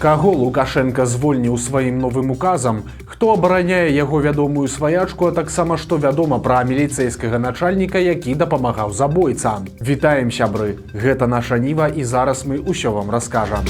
Каго Лукашенко звольніў сваім новым указам, хто абараняе яго вядомую сваячку, а таксама што вядома пра міліцэйскага начальніка, які дапамагаў забойцам. Вітаем, сябры! Гэта наша Ніва, і зараз мы ўсё вам раскажам.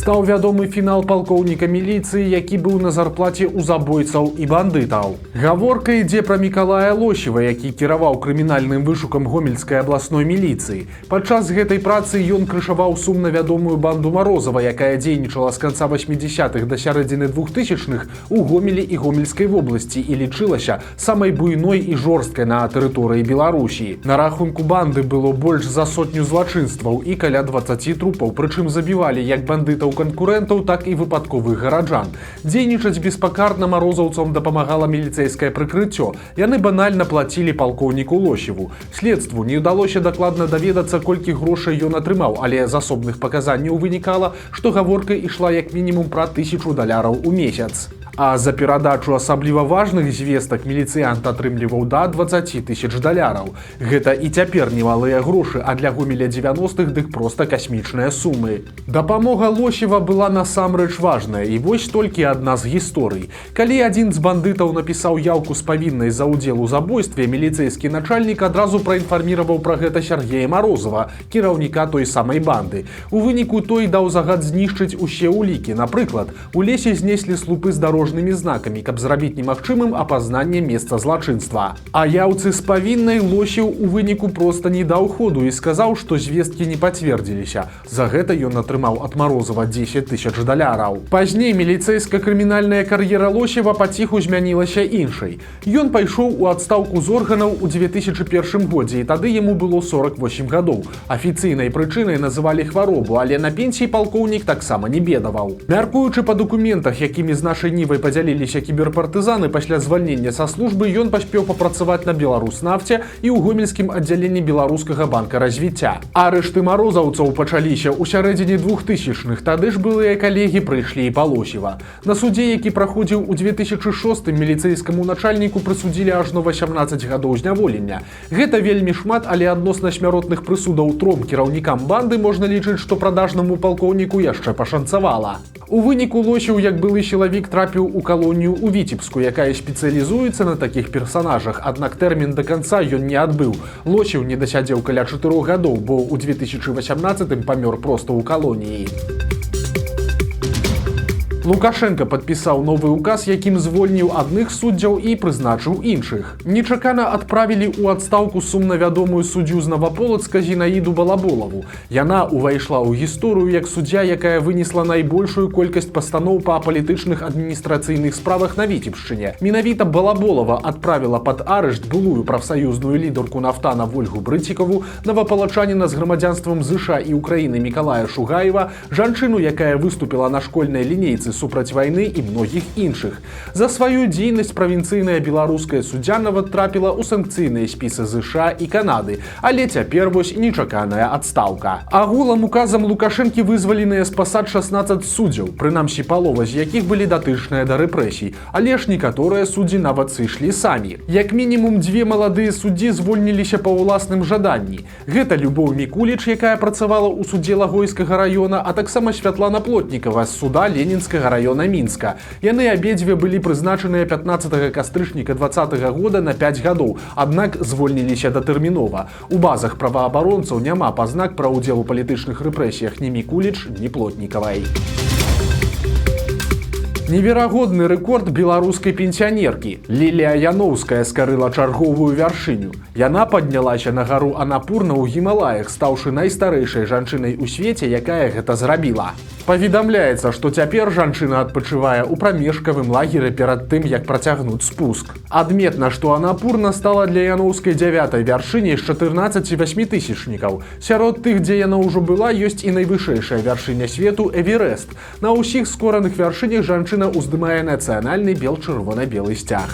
Стаў вядомы фінал палкоўніка міліцыі, які быў на зарплаце ў забойцаў і бандытаў. Гаворка ідзе пра Мікалая Лосева, які кіраваў крымінальным вышукам гомельскай абласной міліцыі. Падчас гэтай працы ён крышаваў сумна вядомую банду Марозава, якая дзейнічала з канца 80-х да сярэдзіны 2000-х у Гомелі і Гомельскай вобласці і лічылася самай буйной і жорсткай на тэрыторыі Беларусі. На рахунку банды было больш за 100 злачынстваў і каля 20 трупаў, прычым забівалі як бандытаў канкурэнтаў, так і выпадковых гараджан. Дзейнічаць беспакарна марозаўцам дапамагала міліцэйскае прыкрыццё. Яны банальна плацілі палкоўніку Лосеву. Следству не ўдалося дакладна даведацца, колькі грошай ён атрымаў, але з асобных паказанняў вынікала, што гаворка ішла як мінімум пра $1000 у месяц. А за перадачу асабліва важных звестак міліцыянт атрымліваў да $20 000. Гэта і цяпер немалыя грошы, а для Гомеля 90-х дык проста касмічныя сумы. Дапамога Лосева была насамрэч важная, і вось толькі адна з гісторый. Калі адзін з бандытаў напісаў яўку з павіннай за ўдзел у забойстве, міліцэйскі начальнік адразу праінфарміраваў пра гэта Сергея Марозава, кіраўніка той самай банды. У выніку той даў загад знішчыць усе ўлікі. Напрыклад, у лесе знеслі слупы з дарожнымі знакамі, каб зрабіць немагчымым апазнанне месца злачынства. А яўцы з павіннай Лосеў у выніку проста не даў ходу і сказаў, што звесткі не пацвердзіліся. За гэта ён атрымаў ад Марозава $10 000. Пазней міліцэйска-крымінальная кар'ера Лосева паціху змянілася іншай. Ён пайшоў у адстаўку з органаў у 2001 годзе, і тады яму было 48 гадоў. Афіцыйнай прычынай называлі хваробу, але на пенсіі палкоўнік таксама не бедаваў. Мяркуючы па дакументах, якімі з нашай Нівай падзяліліся кіберпартызаны, пасля звальнення са службы ён паспеў папрацаваць на Беларуснафце і ў гомельскім аддзяленні Беларускага банка развіцця. Арышты марозаўцаў пачаліся ў сярэдзіне 2000-х, тады ж былыя калегі прыйшлі і па Лосева. На судзе, які праходзіў у 2006-м, міліцэйскаму начальніку прысудзілі ажно 18 гадоў зняволення. Гэта вельмі шмат, але адносна смяротных прысудаў 3 кіраўнікам банды можна лічыць, што прадажнаму палкоўніку яшчэ пашанцавала. У выніку Лосеў, як былы сілавік, трапіў у калонію ў Віцебску, якая спецыялізуецца на такіх персанажах, аднак тэрмін да канца ён не адбыў. Лосеў не дасядзеў каля 4 гадоў, бо ў 2018-м памёр проста ў калоніі. Лукашенко падпісаў новы ўказ, якім звольніў адных суддзяў і прызначыў іншых. Нечакана адправілі ў адстаўку сумна вядомую суддзю з Новаполацка Зінаіду Балаболаву. Яна ўвайшла ў гісторыю як суддзя, якая вынесла найбольшую колькасць пастаноў па палітычных адміністрацыйных справах на Віцебшчыне. Менавіта Балаболава адправіла пад арышт былую прафсаюзную лідарку нафтана Вольгу Брыцікаву, навапалачаніна з грамадзянствам ЗША і Украіны Мікалая Шугаева, жанчыну, якая выступіла на школьнай лінейцы супраць вайны і многіх іншых. За сваю дзейнасць правінцыйная беларуская суддзя нават трапіла ў санкцыйныя спісы ЗША і Канады, але цяпер вось нечаканая адстаўка. Агулам указам Лукашэнкі вызваленыя з пасад 16 суддзяў, прынамсі палова з якіх былі датычныя да рэпрэсій, але ж некаторыя суддзі нават сышлі самі. Як мінімум 2 маладыя суддзі звольніліся па ўласным жаданні. Гэта Любоў Мікуліч, якая працавала ў судзе Лагойскага раёна, а таксама Святлана Плотнікава з суда Ленінскага раёна Мінска. Яны абедзве былі прызначаныя 15 кастрычніка 2020 года на 5 гадоў, аднак звольніліся датэрмінова. У базах праваабаронцаў няма пазнак пра ўдзел у палітычных рэпрэсіях ні Мікуліч, ні Плотнікавай. Неверагодны рэкорд беларускай пенсіянеркі. Лілія Яноўская скарыла чарговую вяршыню. Яна паднялася на гару Анапурна ў Гімалаях, стаўшы найстарэйшай жанчынай у свеце, якая гэта зрабіла. Паведамляецца, што цяпер жанчына адпачывае ў прамежкавым лагеры перад тым, як працягнуць спуск. Адметна, што Анапурна стала для Яноўскай 9-й вяршыняй з 14 8-тысячнікаў. Сярод тых, дзе яна ўжо была, ёсць і найвышэйшая вяршыня свету Эверест. На ўсіх скораных вяршынях жанчына уздымае нацыянальны бел-чырвона-белы сцяг.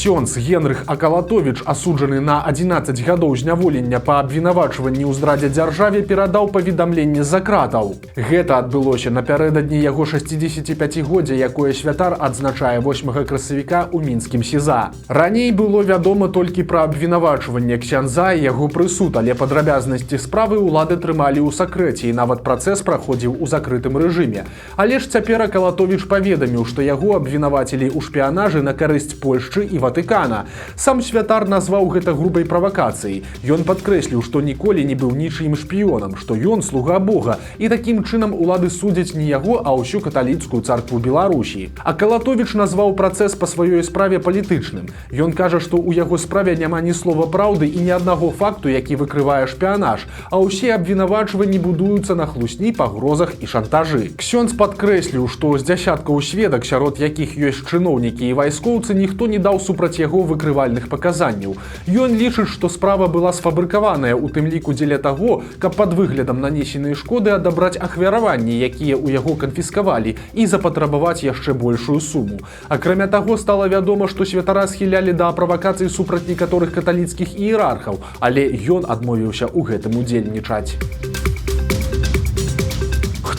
Ксёндз Генрых Акалатовіч, асуджаны на 11 гадоў зняволення па абвінавачванні ў здрадзе дзяржаве, перадаў паведамленне з-за кратаў. Гэта адбылося напярэдадні яго 65-годдзя, якое святар адзначае 8 красавіка ў мінскім СІЗА. Раней было вядома толькі пра абвінавачванне ксяндза і яго прысуд, але падрабязнасці справы ўлады трымалі ў сакрэце, і нават працэс праходзіў у закрытым рэжыме. Але ж цяпер Акалатовіч паведаміў, што яго абвінавацілі ў шпіянажы на карысць Польшчы і Ватыкана. Сам святар назваў гэта грубай правакацыяй. Ён падкрэсліў, што ніколі не быў нічыім шпіёнам, што ён слуга Бога, і такім чынам улады судзяць не яго, а ўсю каталіцкую царкву Беларусі. Акалатовіч назваў працэс па сваёй справе палітычным. Ён кажа, што ў яго справе няма ні слова праўды і ні аднаго факту, які выкрывае шпіянаж, а ўсе абвінавачванні будуюцца на хлусні, пагрозах і шантажы. Ксёндз падкрэсліў, што з дзясяткаў сведак, сярод якіх ёсць чыноўнікі і вайскоўцы, ніхто не даў супраць яго выкрывальных паказанняў. Ён лічыць, што справа была сфабрыкаваная, у тым ліку дзеля таго, каб пад выглядам нанесенай шкоды адабраць ахвяраванні, якія ў яго канфіскавалі, і запатрабаваць яшчэ большую суму. Акрамя таго, стала вядома, што святара схілялі да правакацый супраць некаторых каталіцкіх іерархаў, але ён адмовіўся ў гэтым удзельнічаць.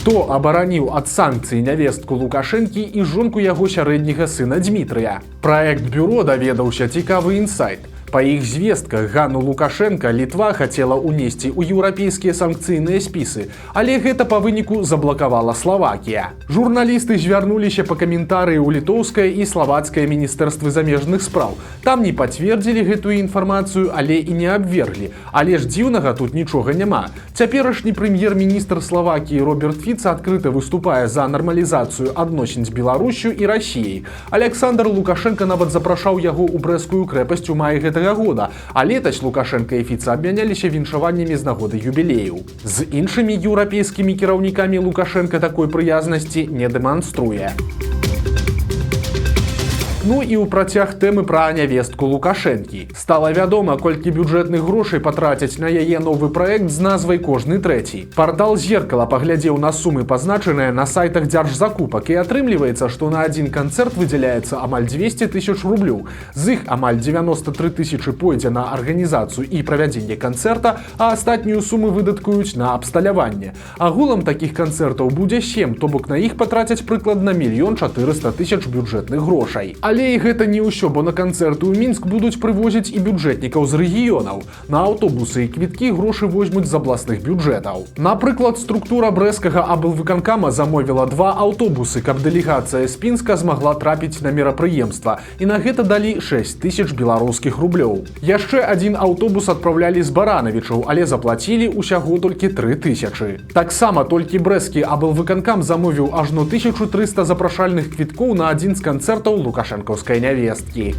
Хто абараніў ад санкцый нявестку Лукашэнкі і жонку яго сярэдняга сына Дмітрыя? Праект бюро даведаўся цікавы інсайт. Па іх звестках, Ганну Лукашенка Літва хацела ўнесці ў еўрапейскія санкцыйныя спісы, але гэта па выніку заблакавала Славакія. Журналісты звярнуліся па каментарыі ў літоўскае і славацкае міністэрствы замежных спраў. Там не пацвердзілі гэтую інфармацыю, але і не абверглі. Але ж дзіўнага тут нічога няма. Цяперашні прэм'ер-міністр Славакіі Роберт Фіца адкрыта выступае за нармалізацыю адносін з Беларусю і Расіяй. Александр Лукашенка нават запрашаў яго ў брэсцкую крэпасць у маі гэтага года, а летась Лукашенка і Фіца абмяняліся віншаваннямі з нагоды юбілеяў. З іншымі еўрапейскімі кіраўнікамі Лукашенка такой прыязнасці не дэманструе. Ну і ў працяг тэмы пра нявестку Лукашэнкі. Стала вядома, колькі бюджэтных грошай патрацяць на яе новы праект з назвай «Кожны трэці». Партал «Зеркала» паглядзеў на сумы, пазначаныя на сайтах дзяржзакупак, і атрымліваецца, што на адзін канцэрт выдзяляецца амаль 200 000 рублёў. З іх амаль 93 000 пойдзе на арганізацыю і правядзенне канцэрта, а астатнюю суму выдаткуюць на абсталяванне. Агулам такіх канцэртаў будзе 7, то бок на іх патрацяць прыкладна 1 400 000 бюджэтных грошай. Але і гэта не ўсё, бо на канцэрты ў Мінск будуць прывозіць і бюджэтнікаў з рэгіёнаў. На аўтобусы і квіткі грошы возьмуць з абласных бюджэтаў. Напрыклад, структура брэсцкага аблвыканкама замовіла 2 аўтобусы, каб дэлегацыя з Пінска змагла трапіць на мерапрыемства, і на гэта далі 6 000 беларускіх рублёў. Яшчэ адзін аўтобус адпраўлялі з Баранавічаў, але заплацілі ўсяго толькі 3 000. Таксама толькі брэсцкі аблвыканкам замовіў ажно 1300 запрашальных квіткоў на адзін з канцэртаў Лукашэнкаўскай нявесткі.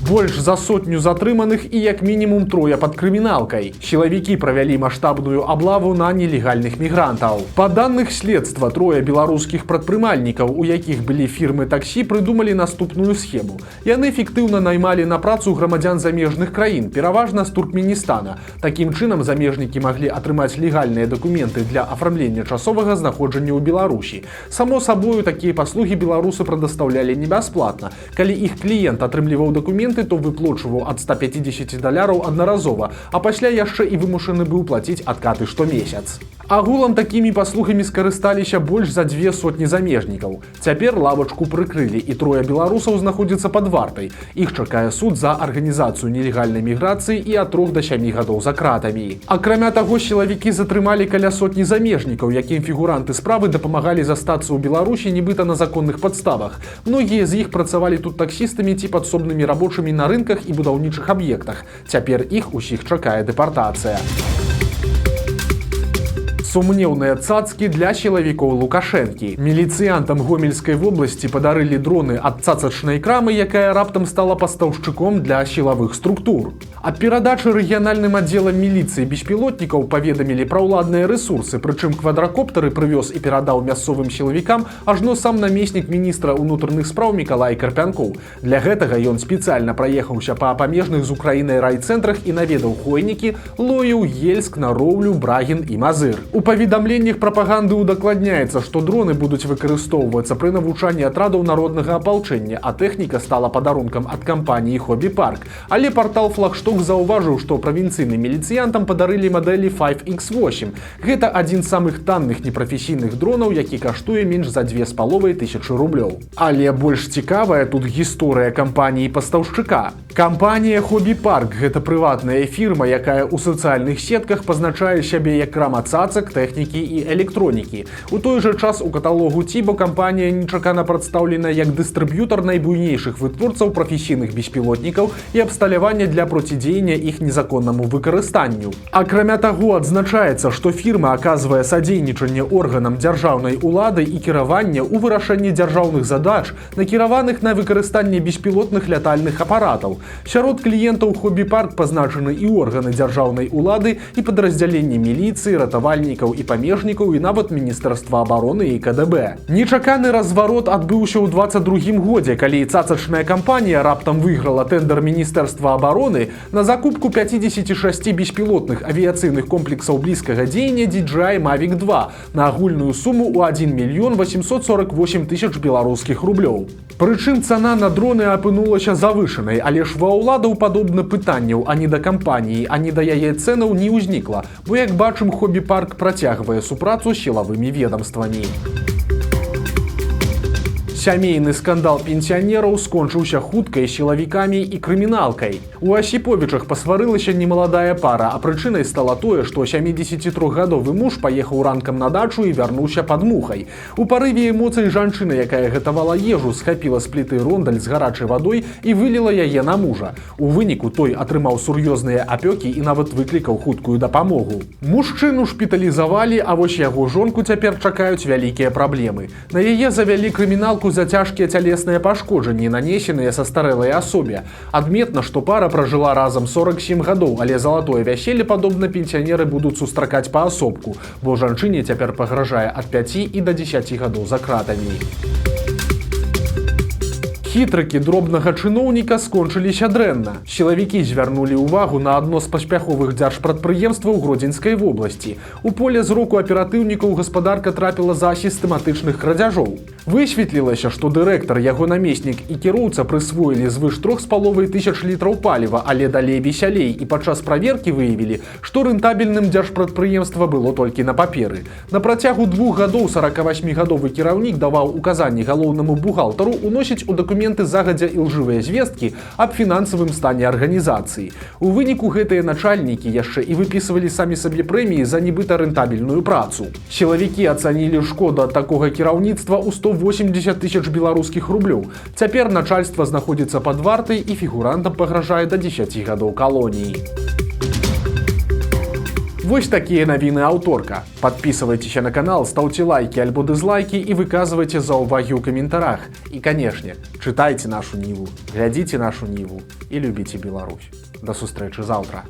Больш за 100 затрыманых і як мінімум 3 пад крыміналкай. Сілавікі правялі маштабную аблаву на нелегальных мігрантаў. Па даных следства, 3 беларускіх прадпрымальнікаў, у якіх былі фірмы таксі, прыдумалі наступную схему. Яны фіктыўна наймалі на працу грамадзян замежных краін, пераважна з Туркменістана. Такім чынам замежнікі маглі атрымаць легальныя дакументы для афармлення часовага знаходжання ў Беларусі. Само сабою, такія паслугі беларусы прадастаўлялі не бясплатна. Калі іх кліент атрымліваў дакументы, то выплачваў ад $150 аднаразова, а пасля яшчэ і вымушаны быў плаціць адкаты штомесяц. Агулам такімі паслугамі скарысталіся больш за 200 замежнікаў. Цяпер лавачку прыкрылі, і 3 беларусаў знаходзяцца пад вартай. Іх чакае суд за арганізацыю нелегальнай міграцыі і ад 3 до 7 гадоў за кратамі. Акрамя таго, сілавікі затрымалі каля 100 замежнікаў, якім фігуранты справы дапамагалі застацца ў Беларусі нібыта на законных падставах. Многія з іх працавалі тут таксістамі ці падсобнымі рабочымі на рынках і будаўнічых аб'ектах. Цяпер іх усіх чакае дэпартацыя. Сумнеўныя цацкі для сілавікоў Лукашэнкі. Міліцыянтам Гомельскай вобласці падарылі дроны ад цацачнай крамы, якая раптам стала пастаўшчыком для сілавых структур. Ад перадачы рэгіянальным аддзелам міліцыі беспілотнікаў паведамілі пра ўладныя рэсурсы, прычым квадракоптары прывёз і перадаў мясцовым сілавікам ажно сам намеснік міністра ўнутраных спраў Мікалай Карпянкоў. Для гэтага ён спецыяльна праехаўся па памежных з Украінай райцэнтрах і наведаў Хойнікі, Лоеў, Ельск, Нароўлю, Брагін і Мазыр. У паведамленнях прапаганды удакладняецца, што дроны будуць выкарыстоўвацца пры навучанні атрадаў народнага апалчэння, а тэхніка стала падарункам ад кампаніі Хобі Парк. Але партал Флагшток заўважыў, што правінцыйным міліцыянтам падарылі мадэлі 5X8. Гэта адзін з самых танных непрафесійных дронаў, які каштуе менш за 2500 рублёў. Але больш цікавая тут гісторыя кампаніі-пастаўшчыка. Кампанія Хобі Парк – гэта прыватная фірма, якая ў сацыяльных сетках пазначае сябе як крама цацак, тэхнікі і электронікі. У той жа час у каталогу Тибо кампанія нечакана прадстаўлена як дыстрыб'ютар найбуйнейшых вытворцаў прафесійных беспілотнікаў і абсталявання для процідзеяння іх незаконнаму выкарыстанню. Акрамя таго, адзначаецца, што фірма аказвае садзейнічанне органам дзяржаўнай улады і кіравання ў вырашэнні дзяржаўных задач, накіраваных на выкарыстанне беспілотных лятальных апаратаў. Сярод кліентаў Хобі Парк пазначаны і органы дзяржаўнай улады, і падраздзяленні міліцыі, ратавальнікаў і памежнікаў, і нават Міністэрства абароны і КДБ. Нечаканы разварот адбыўся ў 22 годзе, калі цацачная кампанія раптам выйграла тэндэр Міністэрства абароны на закупку 56 беспілотных авіяцыйных комплексаў блізкага дзеяння DJI Mavic 2 на агульную суму ў 1 мільён 848 тысяч беларускіх рублёў. Прычым цана на дроны апынулася завышанай, але ж ва ўладаў падобна пытанняў ані да кампаніі, ані да яе цэнаў не ўзнікла, бо, як бачым, Хобі Парк працягвае супрацу з сілавымі ведамствамі. Сямейны скандал пенсіянераў скончыўся хуткай, сілавікамі і крыміналкай. У Асіповічах пасварылася немаладая пара, а прычынай стала тое, што 73гадовы муж паехаў ранкам на дачу і вярнуўся пад мухай. У парыве эмоцый жанчына, якая гатавала ежу, схапіла з пліты рондаль з гарачай вадой і выліла яе на мужа. У выніку той атрымаў сур'ёзныя апёкі і нават выклікаў хуткую дапамогу. Мужчыну шпіталізавалі, а вось яго жонку цяпер чакаюць вялікія праблемы. На яе завялі крыміналку за цяжкія цялесныя пашкоджанні, нанесеныя састарэлай асобе. Адметна, што пара пражыла разам 47 гадоў, але залатое вяселле, падобна, пенсіянеры будуць сустракаць паасобку, бо жанчыне цяпер пагражае ад 5 і да 10 гадоў за кратамі. Хітрыкі дробнага чыноўніка скончыліся дрэнна. Сілавікі звярнулі ўвагу на адно з паспяховых дзяржпрадпрыемстваў Гродзенскай вобласці. У поле зроку аператыўнікаў гаспадарка трапіла за сістэматычных крадзяжоў. Высветлілася, што дырэктар, яго намеснік і кіроўца прысвоілі звыш 3,5 тысяч літраў паліва, але далей весялей, і падчас праверкі выявілі, што рэнтабельным дзяржпрадпрыемства было толькі на паперы. На працягу 2 гадоў 48гадовы кіраўнік даваў указанні галоўнаму бухгалтару уносіць у дакументы загадзя ілжывыя звесткі аб фінансавым стане арганізацыі. У выніку гэтыя начальнікі яшчэ і выпісвалі самі сабе прэміі за нібыта рэнтабельную працу. Сілавікі ацанілі шкоду ад такога кіраўніцтва ў 180 тысяч беларускіх рублёў. Цяпер начальства знаходзіцца пад вартай і фігурантам пагражае да 10 гадоў калоніі. Вось такія навіны аўторка. Падпісывайцеся на канал, стаўце лайкі альбо дызлайкі і выказвайце заўвагі ў каментарах. І, канешне, чытайце нашу Ніву, глядзіце нашу Ніву і любіце Беларусь. Да сустрэчы заўтра.